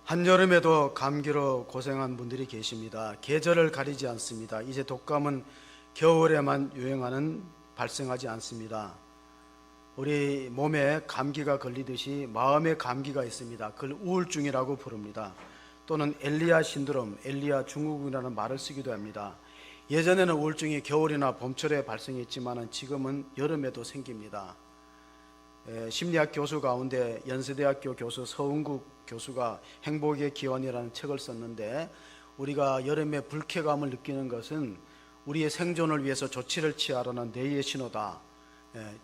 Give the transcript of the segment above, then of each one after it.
한여름에도 감기로 고생한 분들이 계십니다. 계절을 가리지 않습니다. 이제 독감은 겨울에만 유행하는 발생하지 않습니다. 우리 몸에 감기가 걸리듯이 마음에 감기가 있습니다. 그걸 우울증이라고 부릅니다. 또는 엘리야 신드롬, 엘리야 증후군이라는 말을 쓰기도 합니다. 예전에는 우울증이 겨울이나 봄철에 발생했지만 지금은 여름에도 생깁니다. 심리학 교수 가운데 연세대학교 교수 서은국 교수가 행복의 기원이라는 책을 썼는데, 우리가 여름에 불쾌감을 느끼는 것은 우리의 생존을 위해서 조치를 취하라는 뇌의 신호다.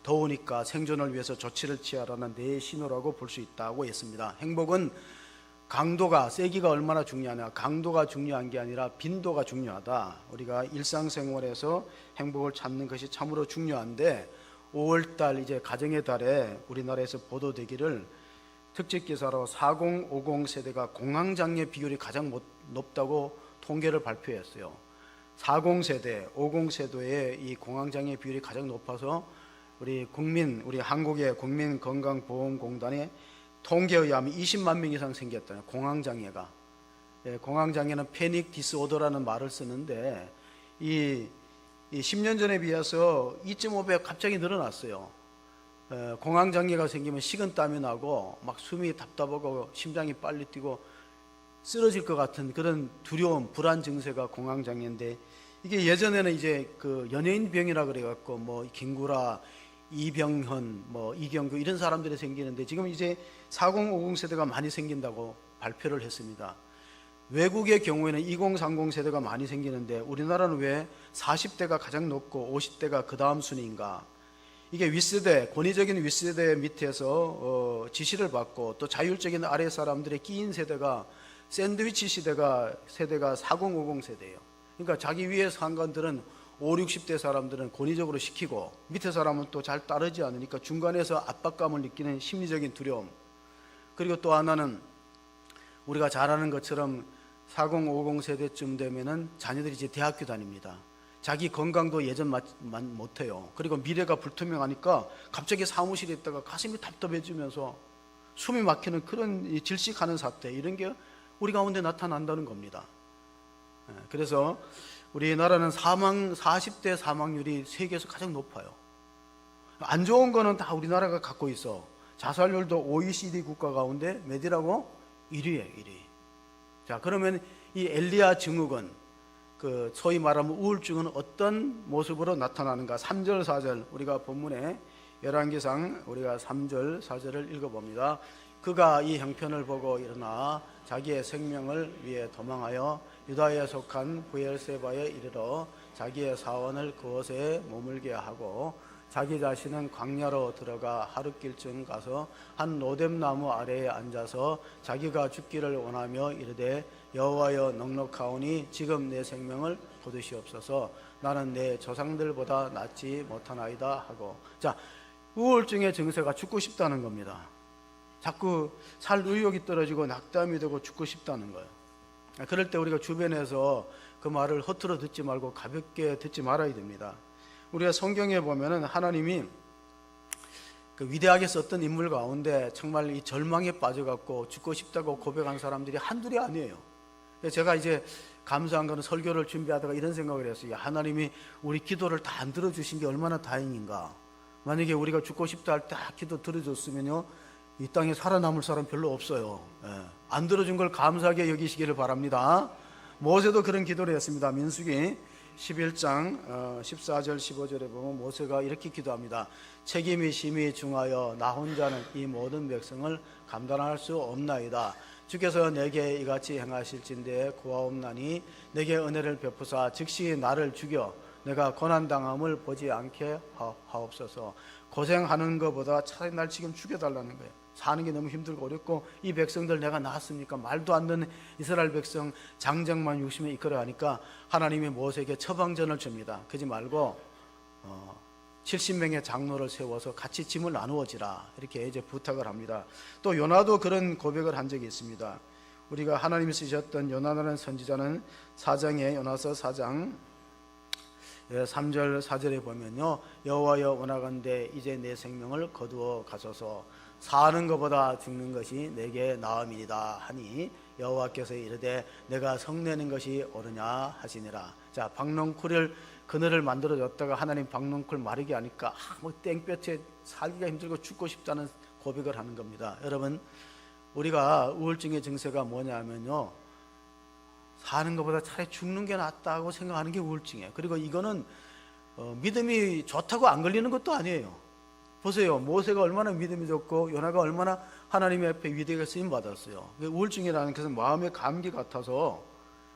더우니까 생존을 위해서 조치를 취하라는 뇌의 신호라고 볼 수 있다고 했습니다. 행복은 강도가, 세기가 얼마나 중요하냐, 강도가 중요한 게 아니라 빈도가 중요하다. 우리가 일상생활에서 행복을 찾는 것이 참으로 중요한데, 5월달 이제 가정의 달에 우리나라에서 보도되기를 특집 기사로 4050 세대가 공황장애 비율이 가장 높다고 통계를 발표했어요. 40세대, 50세대의 이 공황장애 비율이 가장 높아서 우리 한국의 국민건강보험공단의 통계에 의하면 20만 명 이상 생겼다는 공황장애가. 공황장애는 패닉 디스오더라는 말을 쓰는데, 이 10년 전에 비해서 2.5배 갑자기 늘어났어요. 공황장애가 생기면 식은땀이 나고 막 숨이 답답하고 심장이 빨리 뛰고 쓰러질 것 같은 그런 두려움, 불안 증세가 공황장애인데, 이게 예전에는 이제 그 연예인 병이라 그래갖고 뭐 김구라, 이병헌, 뭐 이경규 이런 사람들이 생기는데, 지금 이제 4050 세대가 많이 생긴다고 발표를 했습니다. 외국의 경우에는 2030 세대가 많이 생기는데, 우리나라는 왜 40대가 가장 높고 50대가 그 다음 순위인가? 이게 윗세대, 권위적인 윗세대 밑에서 지시를 받고 또 자율적인 아래 사람들의 끼인 세대가, 샌드위치 세대가 4050 세대예요. 그러니까 자기 위에 상관들은 5, 60대 사람들은 권위적으로 시키고, 밑에 사람은 또 잘 따르지 않으니까 중간에서 압박감을 느끼는 심리적인 두려움. 그리고 또 하나는 우리가 잘 아는 것처럼 4050 세대쯤 되면은 자녀들이 이제 대학교 다닙니다. 자기 건강도 예전만 못해요. 그리고 미래가 불투명하니까 갑자기 사무실에 있다가 가슴이 답답해지면서 숨이 막히는 그런 질식하는 사태, 이런 게 우리 가운데 나타난다는 겁니다. 그래서 우리나라는 40대 사망률이 세계에서 가장 높아요. 안 좋은 거는 다 우리나라가 갖고 있어. 자살률도 OECD 국가 가운데 몇이라고? 1위에 1위. 자, 그러면 이 엘리야 증후군, 그 소위 말하면 우울증은 어떤 모습으로 나타나는가? 3절 4절 우리가 본문에 열왕기상 우리가 3절 4절을 읽어봅니다. 그가 이 형편을 보고 일어나 자기의 생명을 위해 도망하여 유다에 속한 브엘세바에 이르러 자기의 사원을 그곳에 머물게 하고, 자기 자신은 광야로 들어가 하룻길쯤 가서 한 로뎀나무 아래에 앉아서 자기가 죽기를 원하며 이르되, 여호와여 넉넉하오니 지금 내 생명을 거두시옵소서. 나는 내 조상들보다 낫지 못하나이다 하고. 자, 우울증의 증세가 죽고 싶다는 겁니다. 자꾸 살 의욕이 떨어지고 낙담이 되고 죽고 싶다는 거예요. 그럴 때 우리가 주변에서 그 말을 허투루 듣지 말고 가볍게 듣지 말아야 됩니다. 우리가 성경에 보면은 하나님이 그 위대하게 썼던 인물 가운데 정말 이 절망에 빠져갖고 죽고 싶다고 고백한 사람들이 한둘이 아니에요. 제가 이제 감사한 거는 설교를 준비하다가 이런 생각을 했어요. 하나님이 우리 기도를 다 안 들어주신 게 얼마나 다행인가. 만약에 우리가 죽고 싶다 할 때 기도 들어줬으면요, 이 땅에 살아남을 사람 별로 없어요. 안 들어준 걸 감사하게 여기시기를 바랍니다. 모세도 그런 기도를 했습니다. 민수기 11장 14절 15절에 보면 모세가 이렇게 기도합니다. 책임이 심히 중하여 나 혼자는 이 모든 백성을 감당할 수 없나이다. 주께서 내게 이같이 행하실진대 구하옵나니 내게 은혜를 베푸사 즉시 나를 죽여 내가 고난당함을 보지 않게 하옵소서. 고생하는 것보다 차라리 날 지금 죽여달라는 거예요. 사는 게 너무 힘들고 어렵고, 이 백성들 내가 낳았습니까? 말도 안 되는 이스라엘 백성 장정만 60명 이끌어 가니까 하나님이 모세에게 처방전을 줍니다. 그러지 말고 70명의 장로를 세워서 같이 짐을 나누어지라, 이렇게 이제 부탁을 합니다. 또 요나도 그런 고백을 한 적이 있습니다. 우리가 하나님이 쓰셨던 요나라는 선지자는 요나서 4장 3절 4절에 보면요, 여호와여 원하건대 이제 내 생명을 거두어 가소서. 사는 것보다 죽는 것이 내게 나음이니이다 하니 여호와께서 이르되 내가 성내는 것이 옳으냐 하시니라. 자, 박농쿨을 그늘을 만들어 줬다가 하나님 박농쿨 마르게 하니까 뭐 땡볕에 살기가 힘들고 죽고 싶다는 고백을 하는 겁니다. 여러분, 우리가 우울증의 증세가 뭐냐면요, 사는 것보다 차라리 죽는 게 낫다고 생각하는 게 우울증이에요. 그리고 이거는 믿음이 좋다고 안 걸리는 것도 아니에요. 보세요, 모세가 얼마나 믿음이 좋고 요나가 얼마나 하나님의 앞에 위대하게 쓰임 받았어요. 우울증이라는 것은 마음의 감기 같아서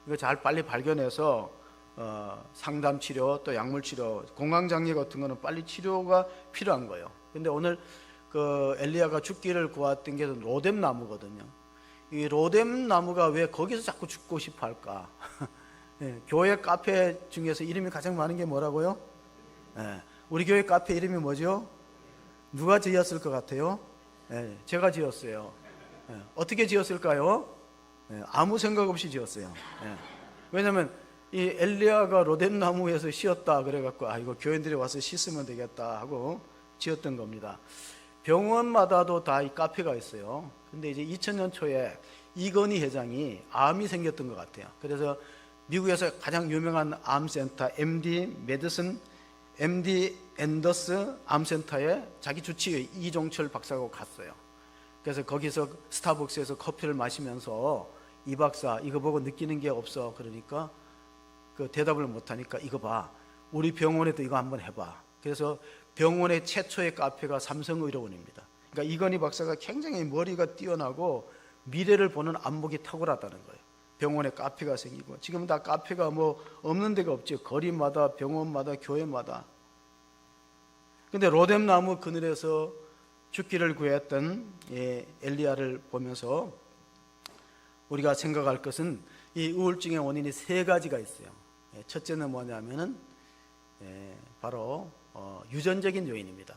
이거 잘 빨리 발견해서 상담 치료, 또 약물 치료, 공황장애 같은 거는 빨리 치료가 필요한 거예요. 근데 오늘 그 엘리야가 죽기를 구했던 게 로뎀 나무거든요. 이 로뎀 나무가 왜 거기서 자꾸 죽고 싶어 할까? 네, 교회 카페 중에서 이름이 가장 많은 게 뭐라고요? 네, 우리 교회 카페 이름이 뭐죠? 누가 지었을 것 같아요? 네, 제가 지었어요. 네, 어떻게 지었을까요? 네, 아무 생각 없이 지었어요. 네, 왜냐하면 이 엘리야가 로뎀 나무에서 쉬었다 그래갖고 이거 교인들이 와서 씻으면 되겠다 하고 지었던 겁니다. 병원마다도 다 이 카페가 있어요. 근데 이제 2000년 초에 이건희 회장이 암이 생겼던 것 같아요. 그래서 미국에서 가장 유명한 암센터 MD 앤더스 암센터에 자기 주치의 이종철 박사하고 갔어요. 그래서 거기서 스타벅스에서 커피를 마시면서 이 박사 이거 보고 느끼는 게 없어. 그러니까 그 대답을 못하니까 이거 봐, 우리 병원에도 이거 한번 해봐. 그래서 병원의 최초의 카페가 삼성의료원입니다. 그러니까 이건희 박사가 굉장히 머리가 뛰어나고 미래를 보는 안목이 탁월하다는 거예요. 병원에 카페가 생기고, 지금 다 카페가 뭐 없는 데가 없죠. 거리마다, 병원마다, 교회마다. 근데 로뎀 나무 그늘에서 죽기를 구했던 엘리야를 보면서 우리가 생각할 것은 이 우울증의 원인이 세 가지가 있어요. 첫째는 뭐냐면은 바로 유전적인 요인입니다.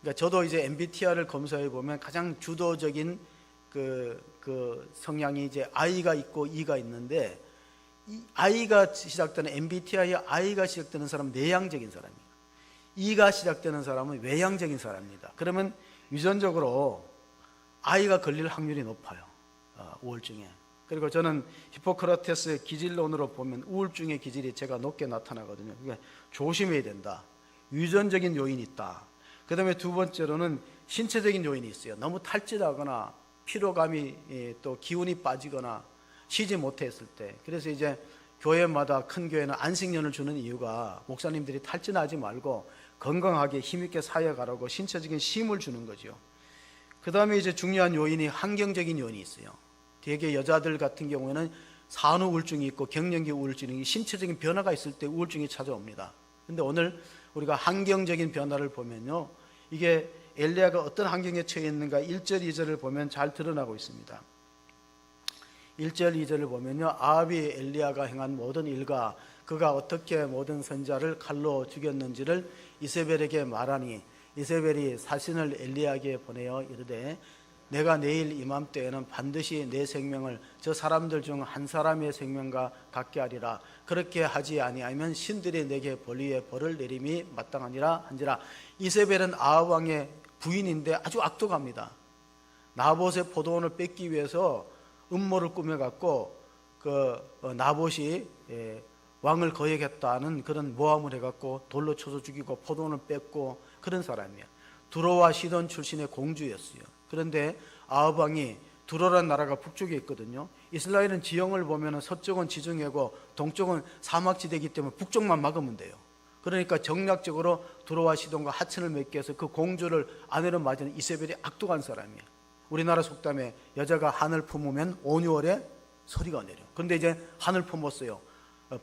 그러니까 저도 이제 MBTI를 검사해 보면 가장 주도적인 그 성향이 이제 I가 있고 E가 있는데, 이 I가 시작되는 MBTI의 I가 시작되는 사람은 내향적인 사람이에요. E가 시작되는 사람은 외향적인 사람입니다. 그러면 유전적으로 I가 걸릴 확률이 높아요. 우울증에. 그리고 저는 히포크라테스 기질론으로 보면 우울증의 기질이 제가 높게 나타나거든요. 그러니까 조심해야 된다. 유전적인 요인이 있다. 그 다음에 두 번째로는 신체적인 요인이 있어요. 너무 탈진하거나 피로감이 또 기운이 빠지거나 쉬지 못했을 때. 그래서 이제 교회마다 큰 교회는 안식년을 주는 이유가 목사님들이 탈진하지 말고 건강하게 힘있게 사역하라고 신체적인 쉼을 주는 거죠. 그 다음에 이제 중요한 요인이 환경적인 요인이 있어요. 대개 여자들 같은 경우에는 산후 우울증이 있고 갱년기 우울증이, 신체적인 변화가 있을 때 우울증이 찾아옵니다. 근데 오늘 우리가 환경적인 변화를 보면요, 이게 엘리야가 어떤 환경에 처해 있는가 1절 2절을 보면 잘 드러나고 있습니다. 1절 2절을 보면요, 아합이 엘리야가 행한 모든 일과 그가 어떻게 모든 선자를 칼로 죽였는지를 이세벨에게 말하니, 이세벨이 사신을 엘리야에게 보내어 이르되 내가 내일 이맘때에는 반드시 내 생명을 저 사람들 중 한 사람의 생명과 같게 하리라. 그렇게 하지 아니하면 신들이 내게 벌리에 벌을 내림이 마땅하니라 한지라. 이세벨은 아합 왕의 부인인데 아주 악독합니다. 나봇의 포도원을 뺏기 위해서 음모를 꾸며갖고 나봇이 왕을 거역했다는 그런 모함을 해갖고 돌로 쳐서 죽이고 포도원을 뺏고 그런 사람이에요. 두로와 시돈 출신의 공주였어요. 그런데 아합 왕이, 두로란 나라가 북쪽에 있거든요. 이스라엘은 지형을 보면 서쪽은 지중해고 동쪽은 사막지대이기 때문에 북쪽만 막으면 돼요. 그러니까 정략적으로 두로와 시돈과 하천을 맺게 해서 그 공주를 아내로 맞이는 이세벨이 악독한 사람이에요. 우리나라 속담에 여자가 한을 품으면 5,6월에 소리가 내려. 그런데 이제 한을 품었어요.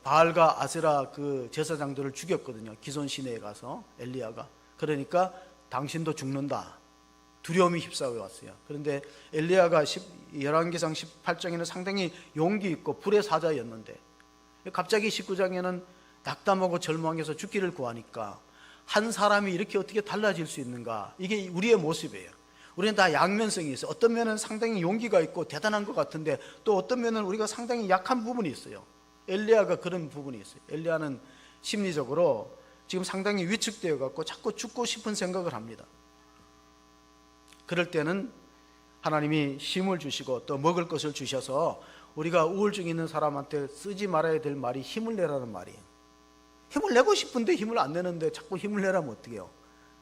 바알과 아세라 그 제사장들을 죽였거든요. 기손 시내에 가서 엘리야가. 그러니까 당신도 죽는다. 두려움이 휩싸여 왔어요. 그런데 엘리야가 열왕기상 18장에는 상당히 용기 있고 불의 사자였는데, 갑자기 19장에는 낙담하고 절망해서 죽기를 구하니까 한 사람이 이렇게 어떻게 달라질 수 있는가? 이게 우리의 모습이에요. 우리는 다 양면성이 있어요. 어떤 면은 상당히 용기가 있고 대단한 것 같은데, 또 어떤 면은 우리가 상당히 약한 부분이 있어요. 엘리야가 그런 부분이 있어요. 엘리야는 심리적으로 지금 상당히 위축되어 갖고 자꾸 죽고 싶은 생각을 합니다. 그럴 때는 하나님이 힘을 주시고 또 먹을 것을 주셔서 우리가 우울증 있는 사람한테 쓰지 말아야 될 말이 힘을 내라는 말이에요. 힘을 내고 싶은데 힘을 안 내는데 자꾸 힘을 내라면 어떡해요?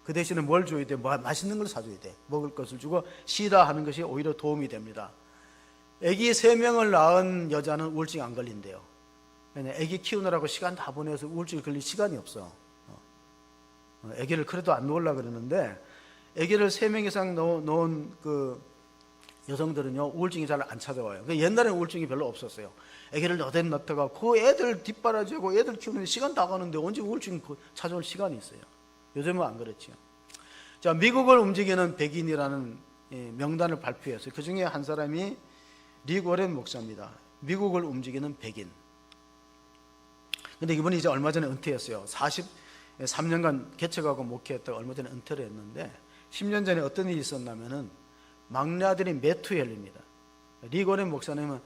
그 대신에 뭘 줘야 돼? 맛있는 걸 사줘야 돼. 먹을 것을 주고 쉬다 하는 것이 오히려 도움이 됩니다. 아기 3명을 낳은 여자는 우울증 안 걸린대요. 아기 키우느라고 시간 다 보내서 우울증이 걸릴 시간이 없어. 아기를 그래도 안 놓으려고 그러는데 아기를 3명 이상 놓은 그 여성들은요 우울증이 잘 안 찾아와요. 옛날에는 우울증이 별로 없었어요. 아기를 너댓 낳다가 그 애들 뒷바라지하고 애들 키우는데 시간 다 가는데 언제 우울증이 찾아올 시간이 있어요. 요즘은 안 그렇지요. 자, 미국을 움직이는 백인이라는 명단을 발표했어요. 그 중에 한 사람이 리 워렌 목사입니다. 미국을 움직이는 백인. 근데 이분이 이제 얼마 전에 은퇴했어요. 43년간 개척하고 목회했다가 얼마 전에 은퇴를 했는데 10년 전에 어떤 일이 있었냐면은 막내 아들이 매투헬입니다. 리 워렌 목사님은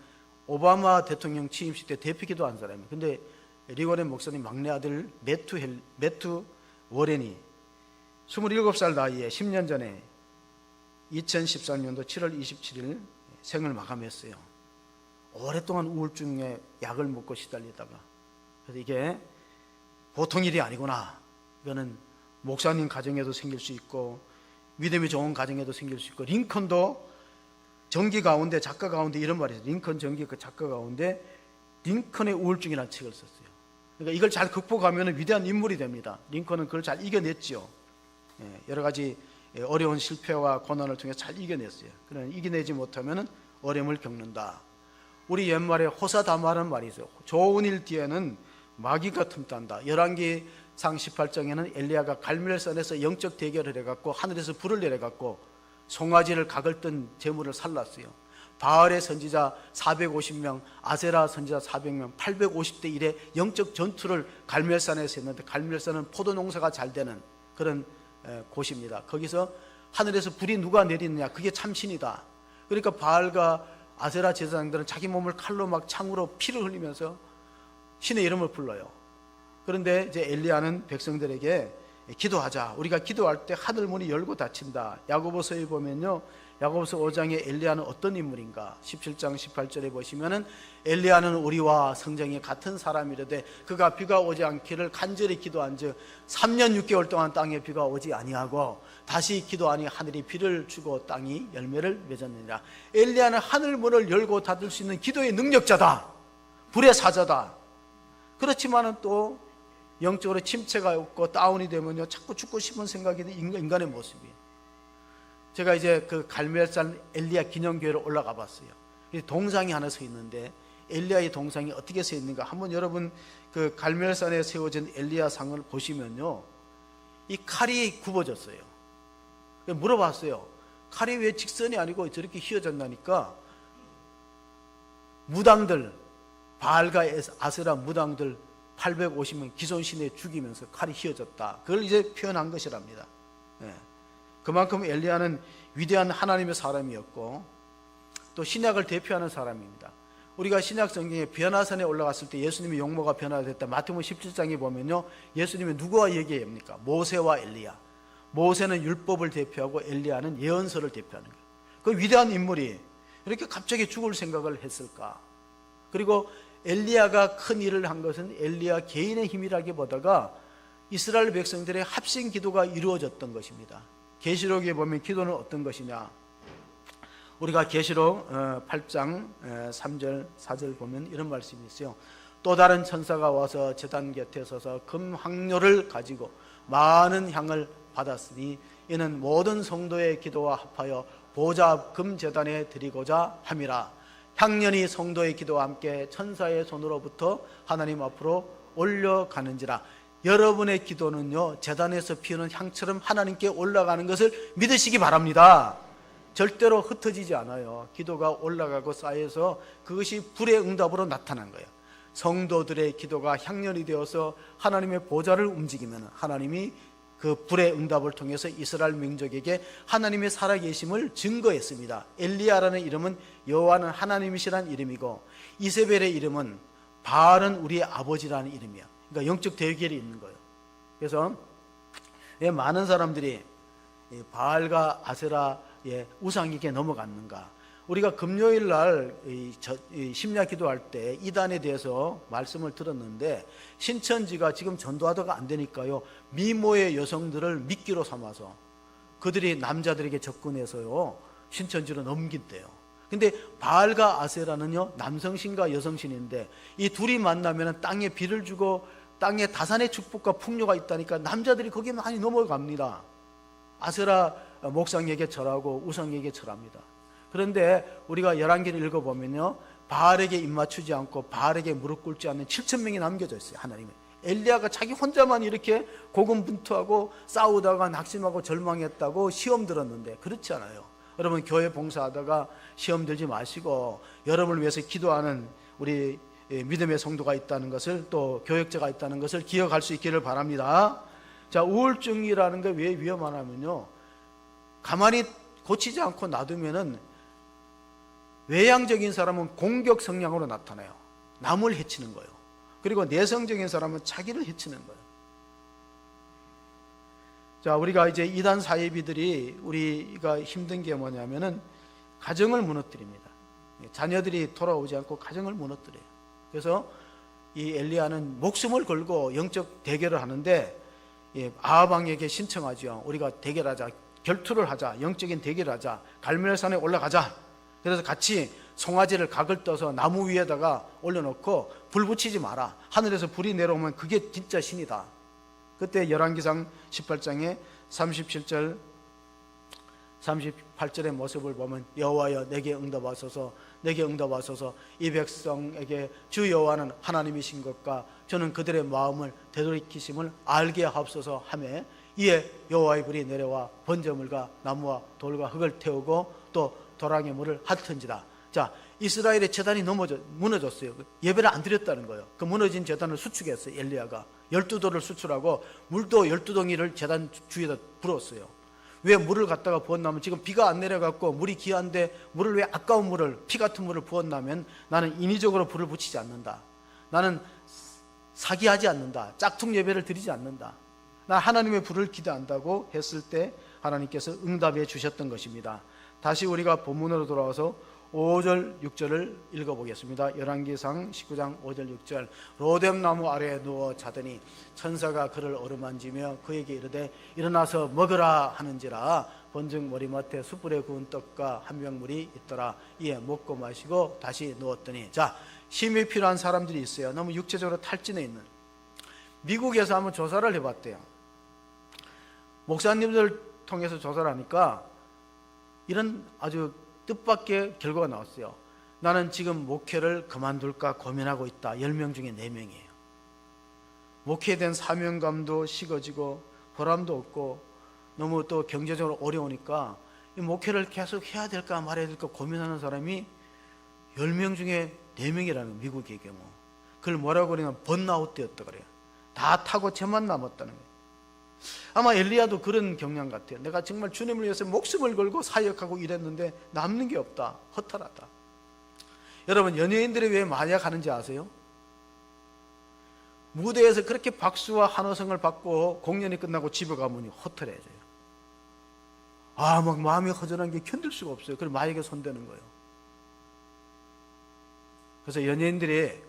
오바마 대통령 취임식 때 대표기도 한 사람이에요. 근데 리 워렌 목사님 막내 아들 매투 워렌이 27살 나이에 10년 전에 2013년도 7월 27일 생을 마감했어요. 오랫동안 우울증에 약을 먹고 시달리다가. 그래서 이게 보통 일이 아니구나. 이거는 목사님 가정에도 생길 수 있고 믿음이 좋은 가정에도 생길 수 있고 링컨도 전기 가운데 작가 가운데 이런 말이 있어요. 링컨 전기 그 작가 가운데 링컨의 우울증이라는 책을 썼어요. 그러니까 이걸 잘 극복하면 위대한 인물이 됩니다. 링컨은 그걸 잘 이겨냈죠. 여러 가지 어려운 실패와 고난을 통해 잘 이겨냈어요. 그러나 이겨내지 못하면 어려움을 겪는다. 우리 옛말에 호사다마라는 말이 있어요. 좋은 일 뒤에는 마귀가 틈탄다. 열왕기상 18장에는 엘리야가 갈멜산에서 영적 대결을 해갖고 하늘에서 불을 내려갖고 송아지를 각을 뜬 제물을 살랐어요. 바알의 선지자 450명, 아세라 선지자 400명, 850대 1의 영적 전투를 갈멜산에서 했는데 갈멜산은 포도 농사가 잘 되는 그런 곳입니다. 거기서 하늘에서 불이 누가 내리느냐, 그게 참신이다. 그러니까 바알과 아세라 제사장들은 자기 몸을 칼로 막 창으로 피를 흘리면서 신의 이름을 불러요. 그런데 이제 엘리야는 백성들에게 기도하자. 우리가 기도할 때 하늘 문이 열고 닫힌다. 야고보서에 보면요, 야고보서 5장에 엘리야는 어떤 인물인가? 17장 18절에 보시면은 엘리야는 우리와 성정이 같은 사람이라되 그가 비가 오지 않기를 간절히 기도한즉 3년 6개월 동안 땅에 비가 오지 아니하고 다시 기도하니 하늘이 비를 주고 땅이 열매를 맺었느니라. 엘리야는 하늘 문을 열고 닫을 수 있는 기도의 능력자다. 불의 사자다. 그렇지만은 또 영적으로 침체가 없고 다운이 되면요 자꾸 죽고 싶은 생각이 있는 인간의 모습이에요. 제가 이제 그 갈멜산 엘리야 기념교회로 올라가 봤어요. 동상이 하나 서 있는데 엘리야의 동상이 어떻게 서 있는가 한번 여러분 그 갈멜산에 세워진 엘리야 상을 보시면요 이 칼이 굽어졌어요. 물어봤어요. 칼이 왜 직선이 아니고 저렇게 휘어졌나니까 무당들 바알과 아세라 무당들 850명 기존신에 죽이면서 칼이 휘어졌다. 그걸 이제 표현한 것이랍니다. 그만큼 엘리야는 위대한 하나님의 사람이었고 또 신약을 대표하는 사람입니다. 우리가 신약 성경에 변화산에 올라갔을 때 예수님의 용모가 변화됐다. 마태복음 17장에 보면요 예수님이 누구와 얘기합니까? 모세와 엘리야. 모세는 율법을 대표하고 엘리야는 예언서를 대표하는 거예요. 그 위대한 인물이 이렇게 갑자기 죽을 생각을 했을까? 그리고 엘리야가 큰 일을 한 것은 엘리야 개인의 힘이라기보다가 이스라엘 백성들의 합심 기도가 이루어졌던 것입니다. 계시록에 보면 기도는 어떤 것이냐? 우리가 계시록 8장 3절 4절 보면 이런 말씀이 있어요. 또 다른 천사가 와서 제단 곁에 서서 금 향료를 가지고 많은 향을 받았으니 이는 모든 성도의 기도와 합하여 보좌 앞 금 제단에 드리고자 함이라. 향년이 성도의 기도와 함께 천사의 손으로부터 하나님 앞으로 올려가는지라. 여러분의 기도는요 제단에서 피우는 향처럼 하나님께 올라가는 것을 믿으시기 바랍니다. 절대로 흩어지지 않아요. 기도가 올라가고 쌓여서 그것이 불의 응답으로 나타난 거예요. 성도들의 기도가 향년이 되어서 하나님의 보좌를 움직이면 하나님이 그 불의 응답을 통해서 이스라엘 민족에게 하나님의 살아계심을 증거했습니다. 엘리야라는 이름은 여호와는 하나님이시라는 이름이고 이세벨의 이름은 바알은 우리의 아버지라는 이름이야. 그러니까 영적 대결이 있는 거예요. 그래서 많은 사람들이 바알과 아세라 우상에게 넘어갔는가? 우리가 금요일 날 심야 기도할 때 이단에 대해서 말씀을 들었는데, 신천지가 지금 전도하다가 안 되니까요, 미모의 여성들을 미끼로 삼아서 그들이 남자들에게 접근해서요 신천지로 넘긴대요. 근데 바알과 아세라는요 남성신과 여성신인데, 이 둘이 만나면 땅에 비를 주고 땅에 다산의 축복과 풍요가 있다니까 남자들이 거기에 많이 넘어갑니다. 아세라 목상에게 절하고 우상에게 절합니다. 그런데 우리가 열왕기를 읽어보면요, 바알에게 입맞추지 않고 바알에게 무릎 꿇지 않는 7,000명이 남겨져 있어요. 하나님의 엘리야가 자기 혼자만 이렇게 고군분투하고 싸우다가 낙심하고 절망했다고 시험 들었는데, 그렇지 않아요. 여러분, 교회 봉사하다가 시험 들지 마시고 여러분을 위해서 기도하는 우리 믿음의 성도가 있다는 것을, 또 교역자가 있다는 것을 기억할 수 있기를 바랍니다. 자, 우울증이라는 게 왜 위험하냐면요, 가만히 고치지 않고 놔두면은 외향적인 사람은 공격 성향으로 나타나요. 남을 해치는 거예요. 그리고 내성적인 사람은 자기를 해치는 거예요. 자, 우리가 이제 이단 사이비들이 우리가 힘든 게 뭐냐면은 가정을 무너뜨립니다. 자녀들이 돌아오지 않고 가정을 무너뜨려요. 그래서 이 엘리야는 목숨을 걸고 영적 대결을 하는데, 아합왕에게 신청하죠. 우리가 대결하자, 결투를 하자, 영적인 대결을 하자, 갈멜산에 올라가자. 그래서 같이 송아지를 각을 떠서 나무 위에다가 올려놓고 불 붙이지 마라. 하늘에서 불이 내려오면 그게 진짜 신이다. 그때 열왕기상 18장에 37절 38절의 모습을 보면, 여호와여 내게 응답하소서, 내게 응답하소서. 이 백성에게 주 여호와는 하나님이신 것과 저는 그들의 마음을 되돌이키심을 알게 하옵소서 하며, 이에 여호와의 불이 내려와 번제물과 나무와 돌과 흙을 태우고 또 도랑의 물을 핥은지라. 자, 이스라엘의 제단이 무너졌어요. 예배를 안 드렸다는 거예요. 그 무너진 제단을 수축했어요. 엘리야가 12돌을 수출하고 물도 12덩이를 제단 주위에다 부었어요. 왜 물을 갖다가 부었냐면, 지금 비가 안 내려갖고 물이 귀한데 물을 왜 아까운 물을, 피 같은 물을 부었냐면, 나는 인위적으로 불을 붙이지 않는다. 나는 사기하지 않는다. 짝퉁 예배를 드리지 않는다. 나 하나님의 불을 기대한다고 했을 때 하나님께서 응답해 주셨던 것입니다. 다시 우리가 본문으로 돌아와서 5절 6절을 읽어보겠습니다. 열왕기상 19장 5절 6절. 로뎀나무 아래에 누워 자더니 천사가 그를 어루만지며 그에게 이르되 일어나서 먹으라 하는지라. 본즉 머리맡에 숯불에 구운 떡과 한 병물이 있더라. 이에 먹고 마시고 다시 누웠더니. 자, 힘이 필요한 사람들이 있어요. 너무 육체적으로 탈진해 있는. 미국에서 한번 조사를 해봤대요. 목사님들 통해서 조사를 하니까 이런 아주 뜻밖의 결과가 나왔어요. 나는 지금 목회를 그만둘까 고민하고 있다. 10명 중에 4명이에요. 목회에 대한 사명감도 식어지고 보람도 없고 너무 또 경제적으로 어려우니까 이 목회를 계속 해야 될까 말아야 될까 고민하는 사람이 10명 중에 4명이라는, 미국의 경우. 그걸 뭐라고 그러냐면 번아웃되었다 그래요. 다 타고 쟤만 남았다는 거예요. 아마 엘리야도 그런 경향 같아요. 내가 정말 주님을 위해서 목숨을 걸고 사역하고 일했는데 남는 게 없다. 허탈하다. 여러분, 연예인들이 왜 마약 하는지 아세요? 무대에서 그렇게 박수와 환호성을 받고 공연이 끝나고 집에 가면 허탈해져요. 막 마음이 허전한 게 견딜 수가 없어요. 그래서 마약에 손대는 거예요. 그래서 연예인들이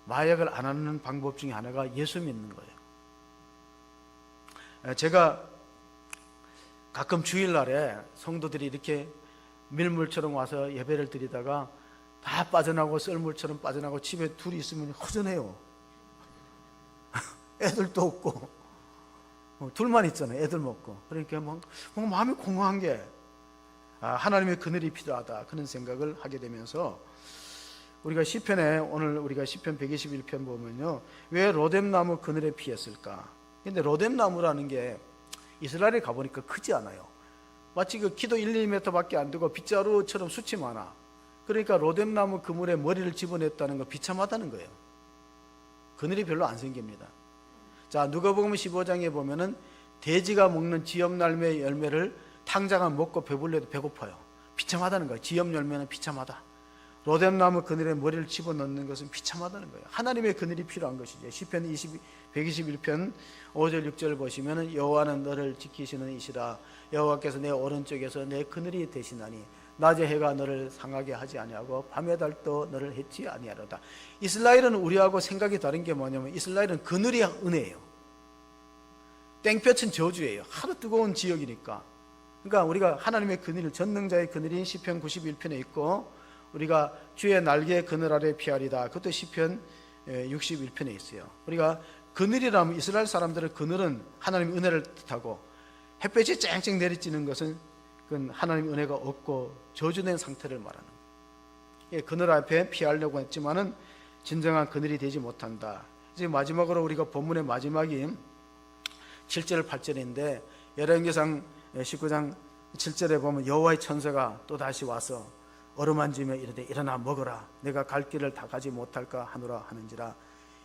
마약을 안 하는 방법 중에 하나가 예수 믿는 거예요. 제가 가끔 주일날에 성도들이 이렇게 밀물처럼 와서 예배를 드리다가 다 빠져나고 썰물처럼 빠져나고 집에 둘이 있으면 허전해요. 애들도 없고 둘만 있잖아요. 애들 먹고. 그러니까 뭔가 마음이 공허한 게, 하나님의 그늘이 필요하다, 그런 생각을 하게 되면서 우리가 시편에, 오늘 우리가 시편 121편 보면요, 왜 로뎀나무 그늘에 피했을까? 근데 로뎀나무라는 게 이스라엘에 가보니까 크지 않아요. 마치 그 키도 1, 2m 밖에 안 되고 빗자루처럼 숱이 많아. 그러니까 로뎀나무 그물에 머리를 집어냈다는 거 비참하다는 거예요. 그늘이 별로 안 생깁니다. 자, 누가복음 15장에 보면은 돼지가 먹는 지엽날매의 열매를 탕자가 먹고 배불러도 배고파요. 비참하다는 거예요. 지엽 열매는 비참하다. 로뎀나무 그늘에 머리를 집어넣는 것은 비참하다는 거예요. 하나님의 그늘이 필요한 것이죠. 시편 121편 5절 6절 보시면, 여호와는 너를 지키시는 이시라. 여호와께서 내 오른쪽에서 내 그늘이 되시나니 낮에 해가 너를 상하게 하지 아니하고 밤의 달도 너를 해치 아니하리로다. 이스라엘은 우리하고 생각이 다른 게 뭐냐면 이스라엘은 그늘이 은혜예요. 땡볕은 저주예요. 하도 뜨거운 지역이니까. 그러니까 우리가 하나님의 그늘, 전능자의 그늘이 시편 91편에 있고 우리가 주의 날개의 그늘 아래 피하리다. 그것도 시편 61편에 있어요. 우리가 그늘이라면 이스라엘 사람들의 그늘은 하나님의 은혜를 뜻하고 햇볕이 쨍쨍 내리쬐는 것은 그건 하나님의 은혜가 없고 저주된 상태를 말하는 거예요. 그늘 앞에 피하려고 했지만은 진정한 그늘이 되지 못한다. 이제 마지막으로 우리가 본문의 마지막이 7절 8절인데 열왕기상 19장 7절에 보면 여호와의 천사가 또 다시 와서 어루만지며 이르되 일어나 먹어라. 내가 갈 길을 다 가지 못할까 하노라 하는지라.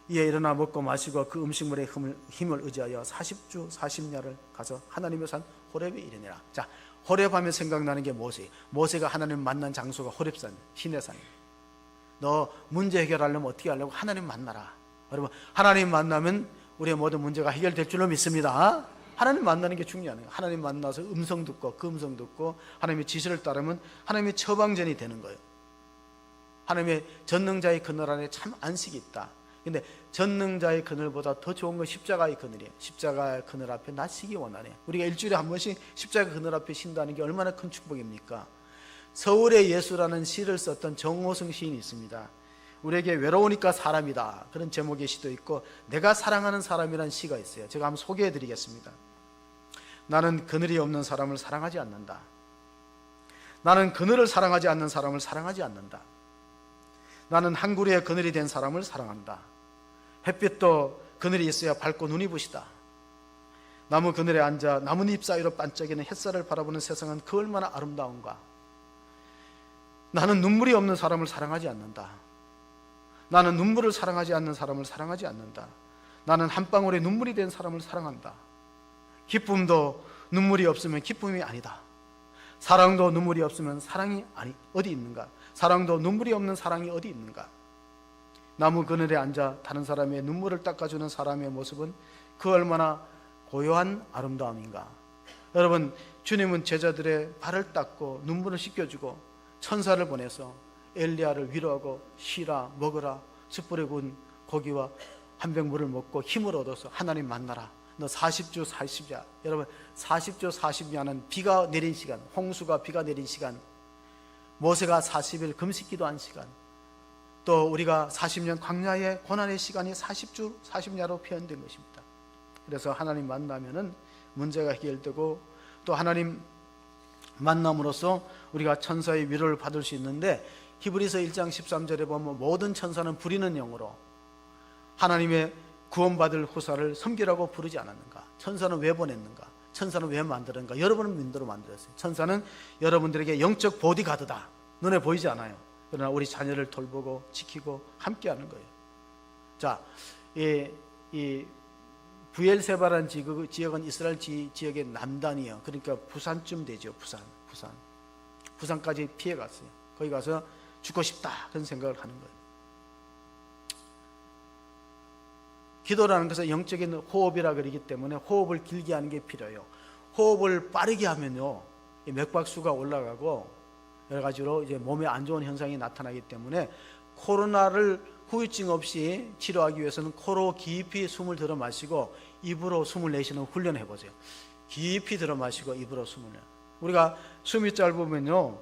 이에 일어나 먹고 마시고 그 음식물의 힘을 의지하여 40주 40야를 가서 하나님의 산 호렙에 이르니라. 자, 호렙하면 생각나는 게 모세가 하나님 만난 장소가 호렙산, 시내산. 너 문제 해결하려면 어떻게 하려고? 하나님 만나라. 여러분, 하나님 만나면 우리의 모든 문제가 해결될 줄로 믿습니다. 하나님 만나는 게 중요한 거예요. 하나님 만나서 음성 듣고 그 음성 듣고 하나님의 지시를 따르면 하나님의 처방전이 되는 거예요. 하나님의 전능자의 그늘 안에 참 안식이 있다. 근데 전능자의 그늘보다 더 좋은 건 십자가의 그늘이에요. 십자가의 그늘 앞에 나 쉬기 원하네. 우리가 일주일에 한 번씩 십자가 그늘 앞에 쉰다는 게 얼마나 큰 축복입니까? 서울의 예수라는 시를 썼던 정호승 시인이 있습니다. 우리에게 외로우니까 사람이다, 그런 제목의 시도 있고 내가 사랑하는 사람이라는 시가 있어요. 제가 한번 소개해 드리겠습니다. 나는 그늘이 없는 사람을 사랑하지 않는다. 나는 그늘을 사랑하지 않는 사람을 사랑하지 않는다. 나는 한 구리의 그늘이 된 사람을 사랑한다. 햇빛도 그늘이 있어야 밝고 눈이 부시다. 나무 그늘에 앉아 나뭇잎 사이로 반짝이는 햇살을 바라보는 세상은 그 얼마나 아름다운가. 나는 눈물이 없는 사람을 사랑하지 않는다. 나는 눈물을 사랑하지 않는 사람을 사랑하지 않는다. 나는 한 방울의 눈물이 된 사람을 사랑한다. 기쁨도 눈물이 없으면 기쁨이 아니다. 사랑도 눈물이 없으면 사랑이 어디 있는가? 사랑도 눈물이 없는 사랑이 어디 있는가? 나무 그늘에 앉아 다른 사람의 눈물을 닦아주는 사람의 모습은 그 얼마나 고요한 아름다움인가. 여러분, 주님은 제자들의 발을 닦고 눈물을 씻겨주고 천사를 보내서 엘리야를 위로하고 쉬라, 먹어라, 숯불에 구운 고기와 한 병 물을 먹고 힘을 얻어서 하나님 만나라. 너 40주 40야. 여러분, 40주 40야는 비가 내린 시간, 홍수가 비가 내린 시간, 모세가 40일 금식 기도한 시간, 또 우리가 40년 광야의 고난의 시간이 40주 40야로 표현된 것입니다. 그래서 하나님 만나면은 문제가 해결되고 또 하나님 만남으로써 우리가 천사의 위로를 받을 수 있는데, 히브리서 1장 13절에 보면 모든 천사는 부리는 영으로 하나님의 구원받을 후사를 섬기라고 부르지 않았는가? 천사는 왜 보냈는가? 천사는 왜 만들었는가? 여러분을 민도로 만들었어요. 천사는 여러분들에게 영적 보디가드다. 눈에 보이지 않아요. 그러나 우리 자녀를 돌보고 지키고 함께하는 거예요. 자, 이 부엘세바라는 지역은 이스라엘 지역의 남단이에요. 그러니까 부산쯤 되죠. 부산까지 피해갔어요. 거기 가서 죽고 싶다, 그런 생각을 하는 거예요. 기도라는 것은 영적인 호흡이라 그러기 때문에 호흡을 길게 하는 게 필요해요. 호흡을 빠르게 하면요, 맥박수가 올라가고 여러 가지로 이제 몸에 안 좋은 현상이 나타나기 때문에 코로나를 후유증 없이 치료하기 위해서는 코로 깊이 숨을 들어 마시고 입으로 숨을 내쉬는 훈련을 해보세요. 깊이 들어 마시고 입으로 숨을 내요. 우리가 숨이 짧으면요,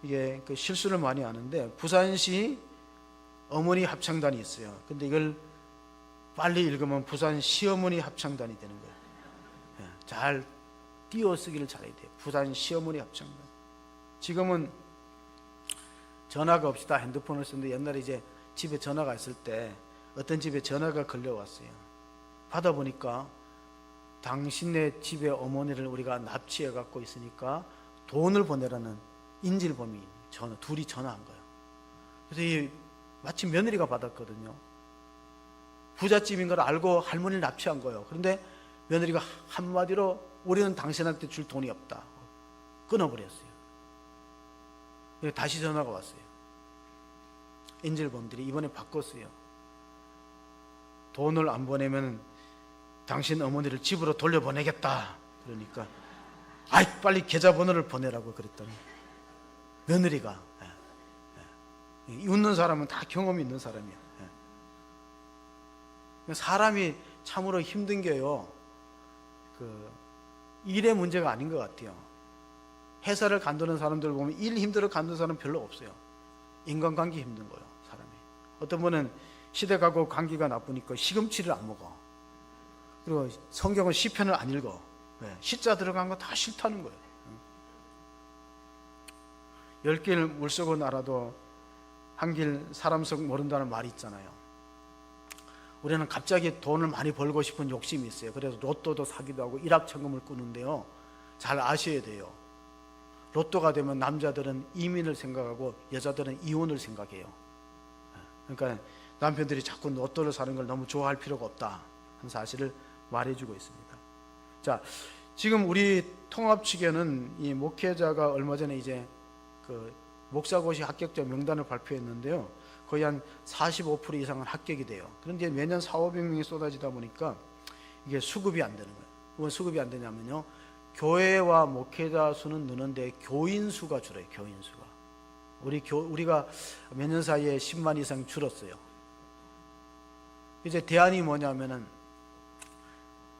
이게 그 실수를 많이 하는데, 부산시 어머니 합창단이 있어요. 근데 이걸 빨리 읽으면 부산 시어머니 합창단이 되는 거예요. 잘 띄어쓰기를 잘해야 돼요. 부산 시어머니 합창단. 지금은 전화가 없이 다 핸드폰을 쓰는데, 옛날에 이제 집에 전화가 있을 때 어떤 집에 전화가 걸려왔어요. 받아보니까 당신네 집의 어머니를 우리가 납치해 갖고 있으니까 돈을 보내라는 인질범이 둘이 전화한 거예요. 그래서 마침 며느리가 받았거든요. 부잣집인 걸 알고 할머니를 납치한 거예요. 그런데 며느리가 한마디로 우리는 당신한테 줄 돈이 없다, 끊어버렸어요. 다시 전화가 왔어요. 인질범들이 이번에 바꿨어요. 돈을 안 보내면 당신 어머니를 집으로 돌려보내겠다. 그러니까 아이 빨리 계좌번호를 보내라고 그랬더니 며느리가 웃는 사람은 다 경험이 있는 사람이에요. 사람이 참으로 힘든 게요, 일의 문제가 아닌 것 같아요. 회사를 간두는 사람들 보면 일 힘들어 간두는 사람 별로 없어요. 인간관계 힘든 거예요, 사람이. 어떤 분은 시댁하고 관계가 나쁘니까 시금치를 안 먹어. 그리고 성경은 시편을 안 읽어. 왜? 시자 들어간 거 다 싫다는 거예요. 10길 물속은 알아도 한 길 사람 속 모른다는 말이 있잖아요. 우리는 갑자기 돈을 많이 벌고 싶은 욕심이 있어요. 그래서 로또도 사기도 하고 일확천금을 꾸는데요, 잘 아셔야 돼요. 로또가 되면 남자들은 이민을 생각하고 여자들은 이혼을 생각해요. 그러니까 남편들이 자꾸 로또를 사는 걸 너무 좋아할 필요가 없다 하는 사실을 말해주고 있습니다. 자, 지금 우리 통합 측에는 이 목회자가 얼마 전에 이제 목사고시 합격자 명단을 발표했는데요, 거의 한 45% 이상은 합격이 돼요. 그런데 매년 400~500명이 쏟아지다 보니까 이게 수급이 안 되는 거예요. 왜 수급이 안 되냐면요, 교회와 목회자 수는 느는데 교인 수가 줄어요. 교인 수가. 우리가 몇 년 사이에 10만 이상 줄었어요. 이제 대안이 뭐냐면은,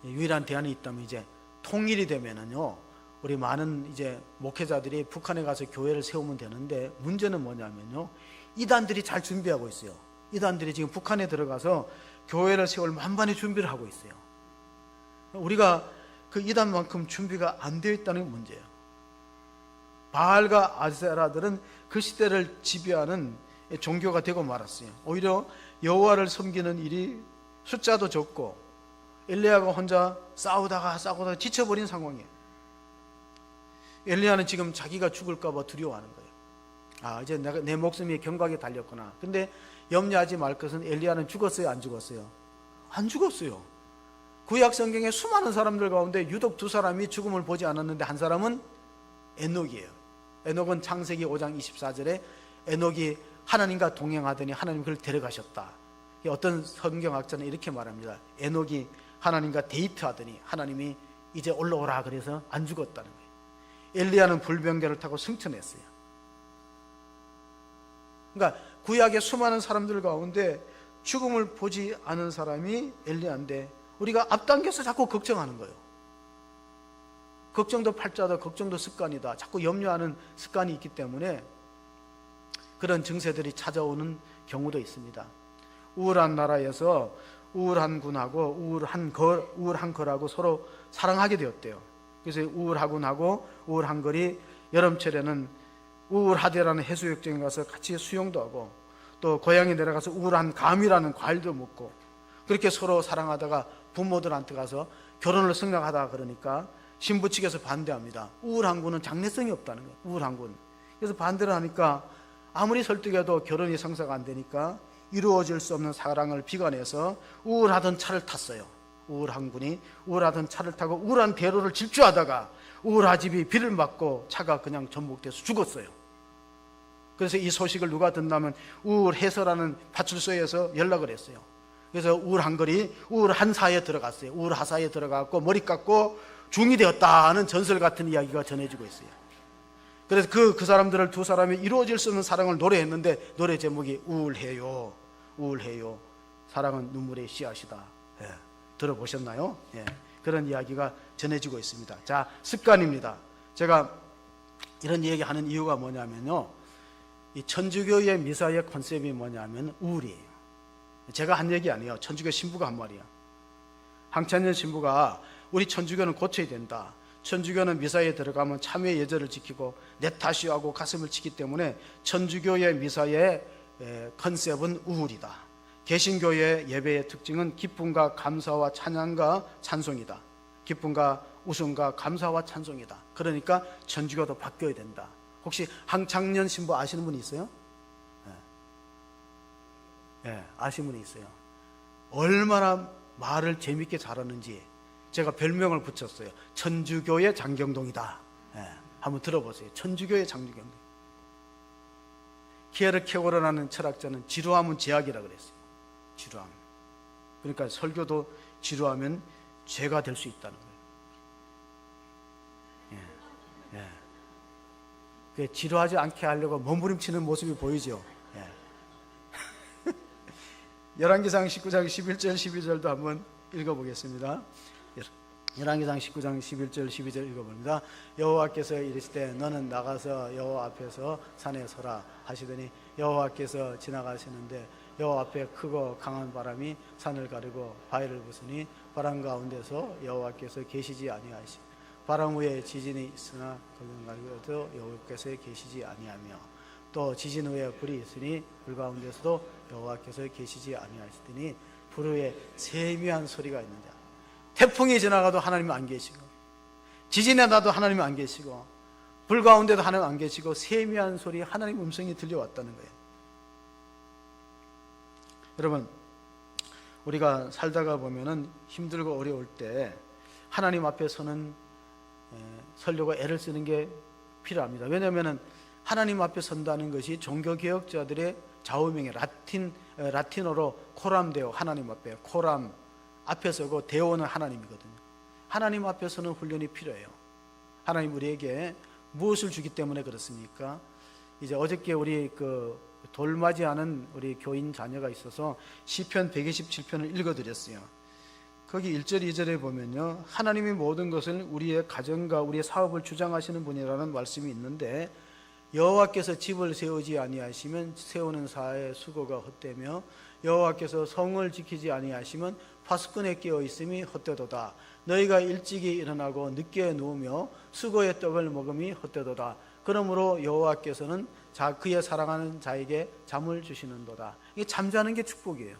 유일한 대안이 있다면 이제 통일이 되면은요, 우리 많은 이제 목회자들이 북한에 가서 교회를 세우면 되는데, 문제는 뭐냐면요, 이단들이 잘 준비하고 있어요. 이단들이 지금 북한에 들어가서 교회를 세울 만반의 준비를 하고 있어요. 우리가 그 이단만큼 준비가 안 되어 있다는 게 문제예요. 바알과 아세라들은 그 시대를 지배하는 종교가 되고 말았어요. 오히려 여호와를 섬기는 일이 숫자도 적고 엘리야가 혼자 싸우다가 지쳐버린 상황이에요. 엘리야는 지금 자기가 죽을까 봐 두려워하는 거예요. 이제 내 목숨이 경각에 달렸구나. 근데 염려하지 말 것은, 엘리야는 죽었어요, 안 죽었어요? 안 죽었어요. 구약 성경에 수많은 사람들 가운데 유독 두 사람이 죽음을 보지 않았는데, 한 사람은 에녹이에요. 에녹은 창세기 5장 24절에 에녹이 하나님과 동행하더니 하나님 그를 데려가셨다. 어떤 성경학자는 이렇게 말합니다. 에녹이 하나님과 데이트하더니 하나님이 이제 올라오라 그래서 안 죽었다는 거예요. 엘리야는 불병거를 타고 승천했어요. 그러니까 구약의 수많은 사람들 가운데 죽음을 보지 않은 사람이 엘리야인데, 우리가 앞당겨서 자꾸 걱정하는 거예요. 걱정도 팔자다, 걱정도 습관이다. 자꾸 염려하는 습관이 있기 때문에 그런 증세들이 찾아오는 경우도 있습니다. 우울한 나라에서 우울한 군하고 우울한 걸하고 서로 사랑하게 되었대요. 그래서 우울한 군하고 우울한 걸이 여름철에는 우울하대라는 해수욕장에 가서 같이 수영도 하고, 또 고향에 내려가서 우울한 감이라는 과일도 먹고, 그렇게 서로 사랑하다가 부모들한테 가서 결혼을 승낙하다가 그러니까 신부 측에서 반대합니다. 우울한 군은 장래성이 없다는 거예요. 우울한 군. 그래서 반대를 하니까 아무리 설득해도 결혼이 성사가 안 되니까 이루어질 수 없는 사랑을 비관해서 우울하던 차를 탔어요. 우울한 군이 우울하던 차를 타고 우울한 대로를 질주하다가 우울하집이 비를 맞고 차가 그냥 전복돼서 죽었어요. 그래서 이 소식을 누가 듣나면 우울해서라는 파출소에서 연락을 했어요. 그래서 우울한걸이 우울한사에 들어갔어요. 우울하사에 들어가고 머리 깎고 중이 되었다는 전설 같은 이야기가 전해지고 있어요. 그래서 그 사람들을, 두 사람이 이루어질 수 없는 사랑을 노래했는데, 노래 제목이 우울해요, 우울해요, 사랑은 눈물의 씨앗이다. 들어보셨나요? 그런 이야기가 전해지고 있습니다. 자, 습관입니다. 제가 이런 얘기 하는 이유가 뭐냐면요, 이 천주교의 미사의 컨셉이 뭐냐면 우울이에요. 제가 한 얘기 아니에요. 천주교 신부가 한 말이야. 황찬현 신부가 우리 천주교는 고쳐야 된다. 천주교는 미사에 들어가면 참회 예절을 지키고 넷타시하고 가슴을 치기 때문에 천주교의 미사의 컨셉은 우울이다. 개신교의 예배의 특징은 기쁨과 감사와 찬양과 찬송이다. 기쁨과 웃음과 감사와 찬송이다. 그러니까 천주교도 바뀌어야 된다. 혹시 황창년 신부 아시는 분이 있어요? 아시는 분이 있어요. 얼마나 말을 재밌게 잘하는지 제가 별명을 붙였어요. 천주교의 장경동이다. 한번 들어보세요. 천주교의 장경동. 키에르케고르라는 철학자는 지루함은 죄악이라 그랬어요. 지루함. 그러니까 설교도 지루하면 죄가 될 수 있다는 거예요. 예. 그 지루하지 않게 하려고 몸부림치는 모습이 보이죠. 예. 열왕기상 19장 11절 12절도 한번 읽어보겠습니다. 열왕기상 19장 11절 12절 읽어봅니다. 여호와께서 이르시되 너는 나가서 여호와 앞에서 산에 서라 하시더니 여호와께서 지나가시는데 여호와 앞에 크고 강한 바람이 산을 가르고 바위를 부수니 바람 가운데서 여호와께서 계시지 아니하시 바람 위에 지진이 있으나 거기 가운데도 여호와께서 계시지 아니하며 또 지진 후에 불이 있으니 불 가운데서도 여호와께서 계시지 아니하시더니 불 위에 세미한 소리가 있는데 태풍이 지나가도 하나님은 안 계시고 지진에 나도 하나님은 안 계시고 불 가운데도 하나님 안 계시고 세미한 소리 하나님 음성이 들려왔다는 거예요. 여러분 우리가 살다가 보면은 힘들고 어려울 때 하나님 앞에 서는 서려고 애를 쓰는 게 필요합니다. 왜냐하면 하나님 앞에 선다는 것이 종교개혁자들의 좌우명의 라틴어로 코람데오 하나님 앞에 코람 앞에 서고 대오는 하나님이거든요. 하나님 앞에 서는 훈련이 필요해요. 하나님 우리에게 무엇을 주기 때문에 그렇습니까? 이제 어저께 우리 돌맞이하는 우리 교인 자녀가 있어서 시편 127편을 읽어드렸어요. 거기 1절 2절에 보면요 하나님이 모든 것을 우리의 가정과 우리의 사업을 주장하시는 분이라는 말씀이 있는데 여호와께서 집을 세우지 아니하시면 세우는 사의 수고가 헛되며 여호와께서 성을 지키지 아니하시면 파수꾼에 깨어 있음이 헛되도다. 너희가 일찍이 일어나고 늦게 누우며 수고의 떡을 먹음이 헛되도다. 그러므로 여호와께서는 그의 사랑하는 자에게 잠을 주시는도다. 이게 잠자는 게 축복이에요.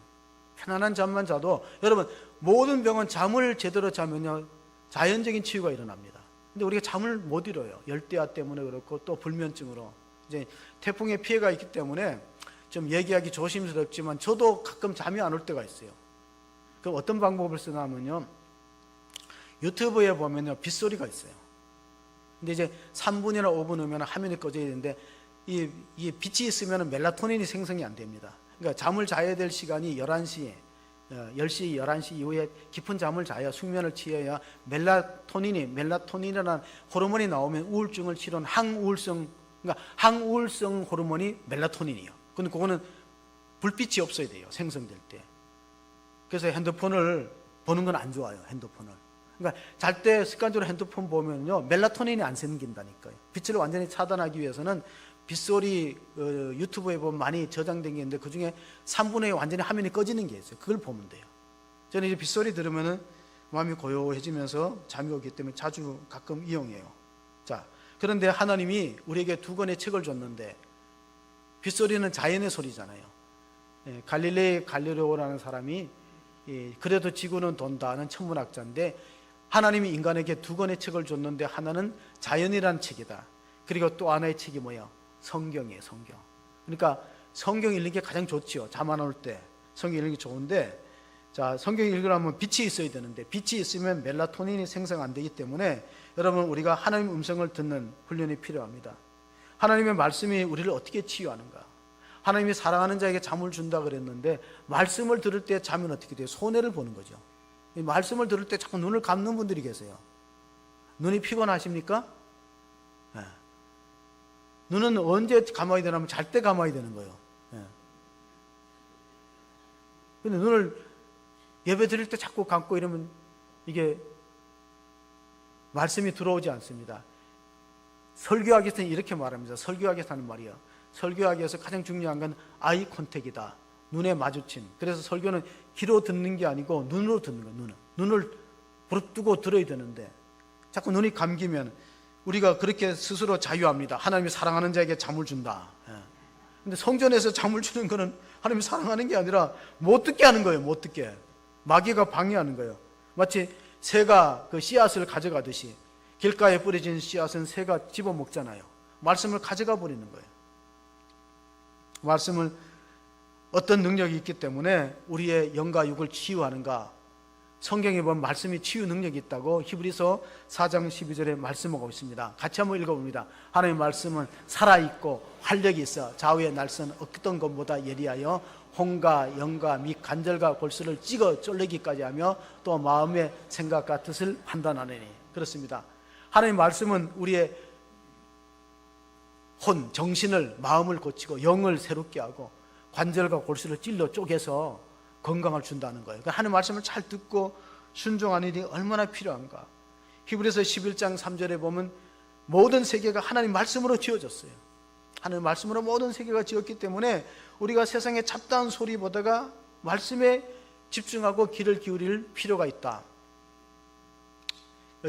편안한 잠만 자도 여러분 모든 병은 잠을 제대로 자면요 자연적인 치유가 일어납니다. 근데 우리가 잠을 못 이뤄요. 열대야 때문에 그렇고 또 불면증으로 이제 태풍의 피해가 있기 때문에 좀 얘기하기 조심스럽지만 저도 가끔 잠이 안 올 때가 있어요. 그럼 어떤 방법을 쓰냐면요 유튜브에 보면요 빗소리가 있어요. 근데 이제 3분이나 5분 후면 화면이 꺼져야 되는데 이 빛이 있으면 멜라토닌이 생성이 안 됩니다. 그러니까 잠을 자야 될 시간이 10시 11시 이후에 깊은 잠을 자야 숙면을 취해야 멜라토닌이라는 호르몬이 나오면 우울증을 치료하는 항우울성 호르몬이 멜라토닌이에요. 근데 그거는 불빛이 없어야 돼요. 생성될 때. 그래서 핸드폰을 보는 건 안 좋아요. 핸드폰을. 그러니까 잘 때 습관적으로 핸드폰 보면요 멜라토닌이 안 생긴다니까요. 빛을 완전히 차단하기 위해서는 빗소리 유튜브에 보면 많이 저장된 게 있는데 그 중에 3분의 완전히 화면이 꺼지는 게 있어요. 그걸 보면 돼요. 저는 이제 빗소리 들으면은 마음이 고요해지면서 잠이 오기 때문에 자주 가끔 이용해요. 자, 그런데 하나님이 우리에게 2권의 책을 줬는데 빗소리는 자연의 소리잖아요. 갈릴레이 갈릴레오라는 사람이 그래도 지구는 돈다는 천문학자인데 하나님이 인간에게 2권의 책을 줬는데 하나는 자연이라는 책이다. 그리고 또 하나의 책이 뭐예요? 성경이에요. 성경. 그러니까 성경 읽는 게 가장 좋지요. 잠 안 올 때 성경 읽는 게 좋은데 자 성경 읽으려면 빛이 있어야 되는데 빛이 있으면 멜라토닌이 생성 안 되기 때문에 여러분 우리가 하나님 음성을 듣는 훈련이 필요합니다. 하나님의 말씀이 우리를 어떻게 치유하는가? 하나님이 사랑하는 자에게 잠을 준다 그랬는데 말씀을 들을 때 잠은 어떻게 돼요? 손해를 보는 거죠. 말씀을 들을 때 자꾸 눈을 감는 분들이 계세요. 눈이 피곤하십니까? 네. 눈은 언제 감아야 되냐면 잘 때 감아야 되는 거예요. 근데 눈을 예배 드릴 때 자꾸 감고 이러면 이게 말씀이 들어오지 않습니다. 설교학에서는 이렇게 말합니다. 설교학에서 하는 말이에요. 설교학에서 가장 중요한 건 아이 컨택이다. 눈에 마주침. 그래서 설교는 귀로 듣는 게 아니고 눈으로 듣는 거예요. 눈을 부릅뜨고 들어야 되는데 자꾸 눈이 감기면 우리가 그렇게 스스로 자유합니다. 하나님이 사랑하는 자에게 잠을 준다. 근데 성전에서 잠을 주는 거는 하나님이 사랑하는 게 아니라 못 듣게 하는 거예요. 못 듣게. 마귀가 방해하는 거예요. 마치 새가 그 씨앗을 가져가듯이 길가에 뿌려진 씨앗은 새가 집어먹잖아요. 말씀을 가져가 버리는 거예요. 말씀을 어떤 능력이 있기 때문에 우리의 영과 육을 치유하는가? 성경에 보면 말씀이 치유 능력이 있다고 히브리서 4장 12절에 말씀하고 있습니다. 같이 한번 읽어봅니다. 하나님의 말씀은 살아있고 활력이 있어 좌우의 날선 어떤 것보다 예리하여 혼과 영과 및 관절과 골수를 찍어 쫄리기까지 하며 또 마음의 생각과 뜻을 판단하느니. 그렇습니다. 하나님의 말씀은 우리의 정신을, 마음을 고치고 영을 새롭게 하고 관절과 골수를 찔러 쪼개서 건강을 준다는 거예요. 그러니까 하나님 말씀을 잘 듣고 순종하는 일이 얼마나 필요한가. 히브리서 11장 3절에 보면 모든 세계가 하나님 말씀으로 지어졌어요. 하나님 말씀으로 모든 세계가 지었기 때문에 우리가 세상의 잡다한 소리보다가 말씀에 집중하고 귀를 기울일 필요가 있다.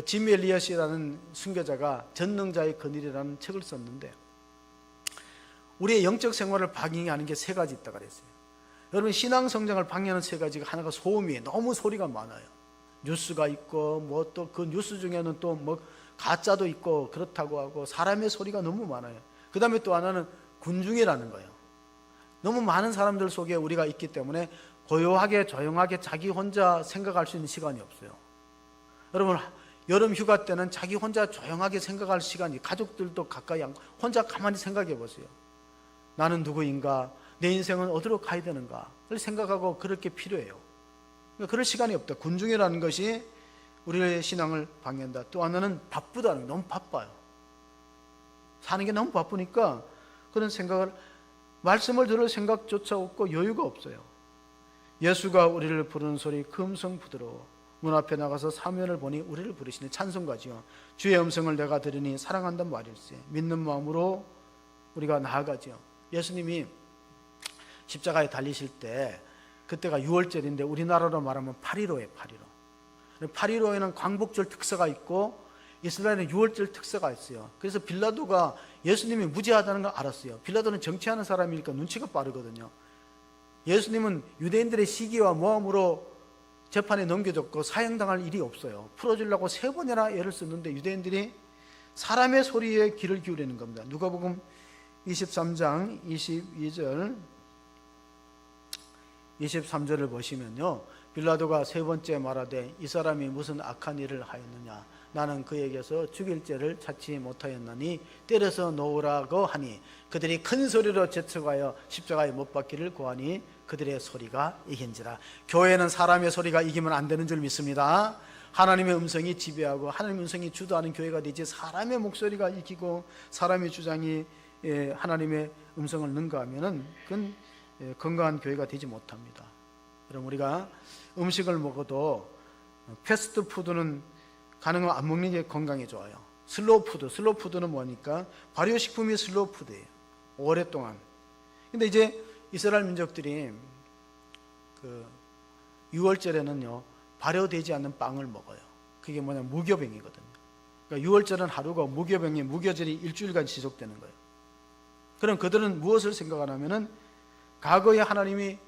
짐 엘리엇이라는 순교자가 전능자의 그늘이라는 책을 썼는데 우리의 영적 생활을 방해하는 게 세 가지 있다고 그랬어요. 여러분, 신앙 성장을 방해하는 세 가지가 하나가 소음이에요. 너무 소리가 많아요. 뉴스가 있고 뭐 또 그 뉴스 중에는 또 뭐 가짜도 있고 그렇다고 하고 사람의 소리가 너무 많아요. 그 다음에 또 하나는 군중이라는 거예요. 너무 많은 사람들 속에 우리가 있기 때문에 고요하게 조용하게 자기 혼자 생각할 수 있는 시간이 없어요. 여러분, 여름 휴가 때는 자기 혼자 조용하게 생각할 시간이, 가족들도 가까이 안, 혼자 가만히 생각해 보세요. 나는 누구인가? 내 인생은 어디로 가야 되는가를 생각하고 그렇게 필요해요. 그러니까 그럴 시간이 없다. 군중이라는 것이 우리의 신앙을 방해한다. 또 하나는 바쁘다는 거. 너무 바빠요. 사는 게 너무 바쁘니까 그런 생각을, 말씀을 들을 생각조차 없고 여유가 없어요. 예수가 우리를 부르는 소리 금성 부드러워. 문 앞에 나가서 사면을 보니 우리를 부르시네. 찬송가지요. 주의 음성을 내가 들으니 사랑한단 말일세. 믿는 마음으로 우리가 나아가지요. 예수님이 십자가에 달리실 때 그때가 6월절인데 우리나라로 말하면 8.15예요. 8.15. 8.15에는 광복절 특사가 있고 이스라엘은 6월절 특사가 있어요. 그래서 빌라도가 예수님이 무죄하다는 걸 알았어요. 빌라도는 정치하는 사람이니까 눈치가 빠르거든요. 예수님은 유대인들의 시기와 모함으로 재판에 넘겨졌고 사형당할 일이 없어요. 풀어주려고 3번이나 애를 썼는데 유대인들이 사람의 소리에 귀를 기울이는 겁니다. 누가복음 23장 22절 23절을 보시면요, 빌라도가 3번째 말하되 이 사람이 무슨 악한 일을 하였느냐, 나는 그에게서 죽일 죄를 찾지 못하였나니 때려서 놓으라고 하니 그들이 큰 소리로 제쳐가여 십자가에 못 박기를 구하니 그들의 소리가 이긴지라. 교회는 사람의 소리가 이기면 안 되는 줄 믿습니다. 하나님의 음성이 지배하고 하나님의 음성이 주도하는 교회가 되지, 사람의 목소리가 이기고 사람의 주장이 하나님의 음성을 능가하면은 그건 건강한 교회가 되지 못합니다. 그럼 우리가 음식을 먹어도 패스트푸드는 가능하면 안 먹는 게 건강에 좋아요. 슬로우푸드는 뭐니까 발효식품이 슬로우푸드예요. 오랫동안. 근데 이제 이스라엘 민족들이 그 6월절에는요 발효되지 않는 빵을 먹어요. 그게 뭐냐, 무교병이거든요. 그러니까 6월절은 하루고 무교절이 일주일간 지속되는 거예요. 그럼 그들은 무엇을 생각하냐면은 과거에 하나님이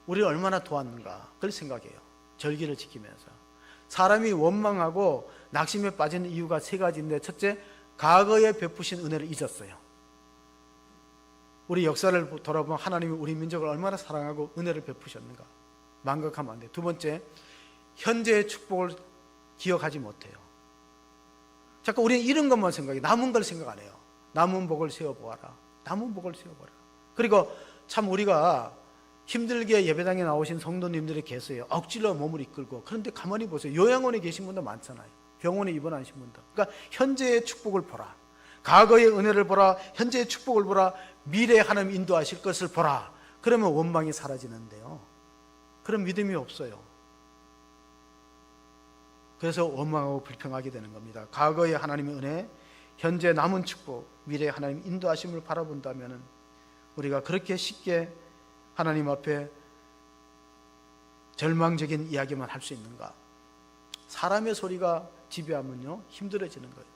우리를 얼마나 도왔는가 그걸 생각해요. 절기를 지키면서. 사람이 원망하고 낙심에 빠지는 이유가 3가지인데, 첫째, 과거에 베푸신 은혜를 잊었어요. 우리 역사를 돌아보면 하나님이 우리 민족을 얼마나 사랑하고 은혜를 베푸셨는가 망각하면 안 돼요. 2번째, 현재의 축복을 기억하지 못해요. 자꾸 우리는 이런 것만 생각해요. 남은 걸 생각 안 해요. 남은 복을 세워보아라. 남은 복을 세워보라. 그리고 참 우리가 힘들게 예배당에 나오신 성도님들이 계세요. 억지로 몸을 이끌고. 그런데 가만히 보세요. 요양원에 계신 분도 많잖아요. 병원에 입원하신 분도. 그러니까 현재의 축복을 보라. 과거의 은혜를 보라. 현재의 축복을 보라. 미래에 하나님 인도하실 것을 보라. 그러면 원망이 사라지는데요, 그런 믿음이 없어요. 그래서 원망하고 불평하게 되는 겁니다. 과거의 하나님의 은혜, 현재 남은 축복, 미래에 하나님 인도하심을 바라본다면 우리가 그렇게 쉽게 하나님 앞에 절망적인 이야기만 할 수 있는가? 사람의 소리가 지배하면요 힘들어지는 거예요.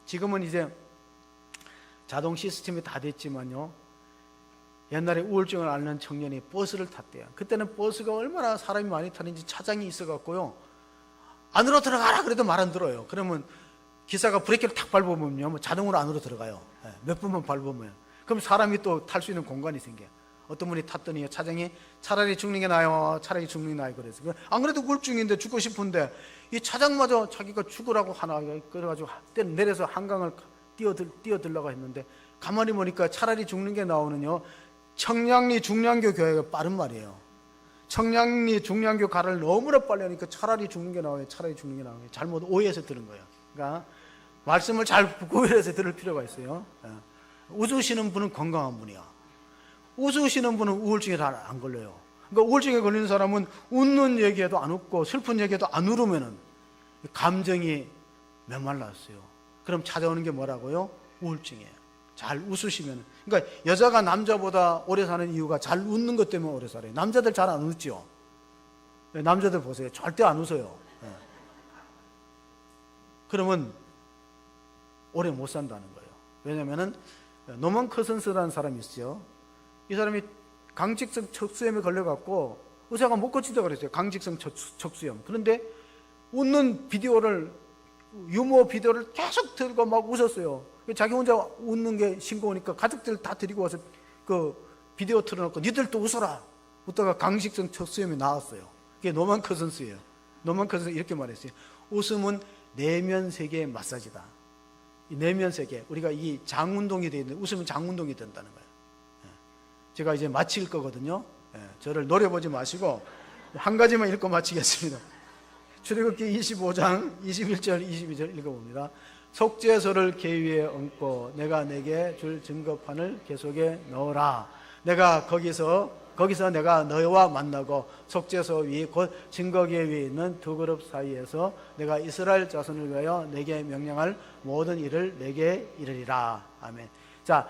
지금은 이제 자동 시스템이 다 됐지만요, 옛날에 우울증을 앓는 청년이 버스를 탔대요. 그때는 버스가 얼마나 사람이 많이 타는지 차장이 있어갖고요, 안으로 들어가라 그래도 말 안 들어요. 그러면 기사가 브레이크를 탁 밟으면요 뭐 자동으로 안으로 들어가요. 몇 번만 밟으면. 그럼 사람이 또 탈 수 있는 공간이 생겨요. 어떤 분이 탔더니 차장이 차라리 죽는 게 나아요, 차라리 죽는 게 나아요 그래서. 안 그래도 우울증인데 죽고 싶은데 이 차장마저 자기가 죽으라고 하나, 그래가지고 내려서 한강을 뛰어들려고 했는데 가만히 보니까 차라리 죽는 게 나오는요, 청량리 중량교 교회가 빠른 말이에요. 청량리 중량교 가를 너무나 빨리 하니까 차라리 죽는 게 나와요. 차라리 죽는 게 나와요. 잘못 오해해서 들은 거예요. 그러니까 말씀을 잘 구별해서 들을 필요가 있어요. 웃으시는 분은 건강한 분이야. 웃으시는 분은 우울증에 잘 안 걸려요. 그러니까 우울증에 걸리는 사람은 웃는 얘기에도 안 웃고 슬픈 얘기에도 안 울으면은 감정이 메말랐어요. 그럼 찾아오는 게 뭐라고요? 우울증이에요. 잘 웃으시면. 그러니까 여자가 남자보다 오래 사는 이유가 잘 웃는 것 때문에 오래 살아요. 남자들 잘 안 웃죠. 남자들 보세요. 절대 안 웃어요. 그러면 오래 못 산다는 거예요. 왜냐면은 노먼 커슨스라는 사람이 있어요. 이 사람이 강직성 척수염에 걸려갖고 의사가 못 고친다고 그랬어요. 강직성 척수염. 그런데 웃는 비디오를, 유머 비디오를 계속 들고 막 웃었어요. 자기 혼자 웃는 게 싱거우니까 가족들 다 데리고 와서 그 비디오 틀어놓고 니들도 웃어라. 웃다가 강직성 척수염이 나왔어요. 그게 노먼 커슨스예요. 노먼 커슨스 이렇게 말했어요. 웃음은 내면 세계의 마사지다. 이 내면 세계, 우리가 이 장운동이 되어 있는데 웃으면 장운동이 된다는 거예요. 제가 이제 마칠 거거든요. 저를 노려보지 마시고 한 가지만 읽고 마치겠습니다. 출애굽기 25장 21절 22절 읽어봅니다. 속죄소를 계 위에 얹고 내가 내게 줄 증거판을 계속에 넣어라. 내가 거기서 내가 너희와 만나고 속죄소 위 곧 증거계 위에 있는 두 그룹 사이에서 내가 이스라엘 자손을 위하여 내게 명령할 모든 일을 내게 이르리라. 아멘. 자,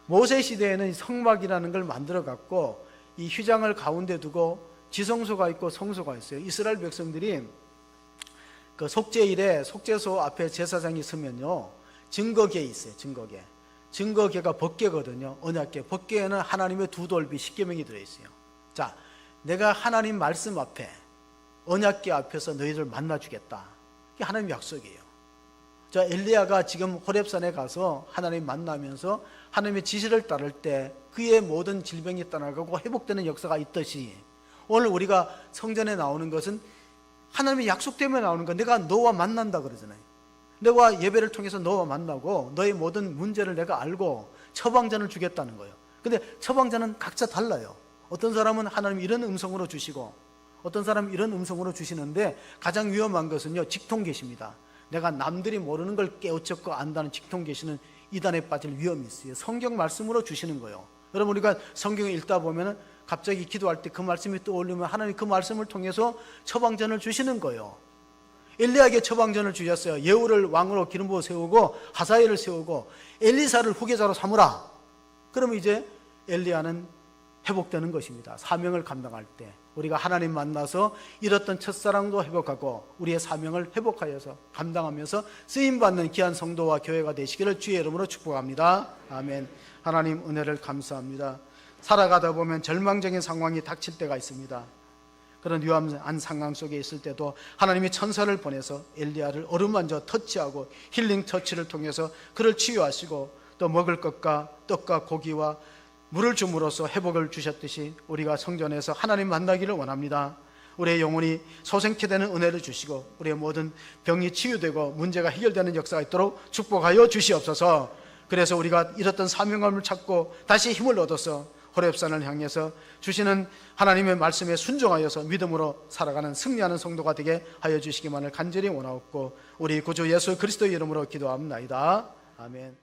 모세 시대에는 성막이라는 걸 만들어 갖고 이 휘장을 가운데 두고 지성소가 있고 성소가 있어요. 이스라엘 백성들이 그 속죄일에 속죄소 앞에 제사장이 서면요, 증거계 있어요. 증거계가 법궤거든요. 언약궤. 법궤에는 하나님의 두 돌비 십계명이 들어있어요. 자, 내가 하나님 말씀 앞에 언약궤 앞에서 너희를 만나주겠다. 이게 하나님의 약속이에요. 자, 엘리야가 지금 호렙산에 가서 하나님 만나면서 하나님의 지시를 따를 때 그의 모든 질병이 떠나가고 회복되는 역사가 있듯이 오늘 우리가 성전에 나오는 것은 하나님의 약속 때문에 나오는 거야. 내가 너와 만난다 그러잖아요. 내가 예배를 통해서 너와 만나고 너의 모든 문제를 내가 알고 처방전을 주겠다는 거예요. 근데 처방전은 각자 달라요. 어떤 사람은 하나님 이런 음성으로 주시고 어떤 사람은 이런 음성으로 주시는데 가장 위험한 것은요, 직통계시입니다. 내가 남들이 모르는 걸 깨우쳤고 안다는 직통계시는 이단에 빠질 위험이 있어요. 성경 말씀으로 주시는 거예요. 여러분, 우리가 성경을 읽다 보면 갑자기 기도할 때 그 말씀이 떠올리면 하나님 그 말씀을 통해서 처방전을 주시는 거예요. 엘리야에게 처방전을 주셨어요. 예후를 왕으로 기름 부어 세우고 하사엘을 세우고 엘리사를 후계자로 삼으라. 그러면 이제 엘리야는 회복되는 것입니다. 사명을 감당할 때 우리가 하나님 만나서 잃었던 첫사랑도 회복하고 우리의 사명을 회복하여서 감당하면서 쓰임받는 귀한 성도와 교회가 되시기를 주의 이름으로 축복합니다. 아멘. 하나님 은혜를 감사합니다. 살아가다 보면 절망적인 상황이 닥칠 때가 있습니다. 그런 위험한 상황 속에 있을 때도 하나님이 천사를 보내서 엘리야를 어루만져 터치하고 힐링 터치를 통해서 그를 치유하시고 또 먹을 것과 떡과 고기와 물을 줌으로써 회복을 주셨듯이 우리가 성전에서 하나님 만나기를 원합니다. 우리의 영혼이 소생케 되는 은혜를 주시고 우리의 모든 병이 치유되고 문제가 해결되는 역사가 있도록 축복하여 주시옵소서. 그래서 우리가 잃었던 사명감을 찾고 다시 힘을 얻어서 호렙산을 향해서 주시는 하나님의 말씀에 순종하여서 믿음으로 살아가는 승리하는 성도가 되게 하여 주시기만을 간절히 원하옵고 우리 구주 예수 그리스도의 이름으로 기도합나이다. 아멘.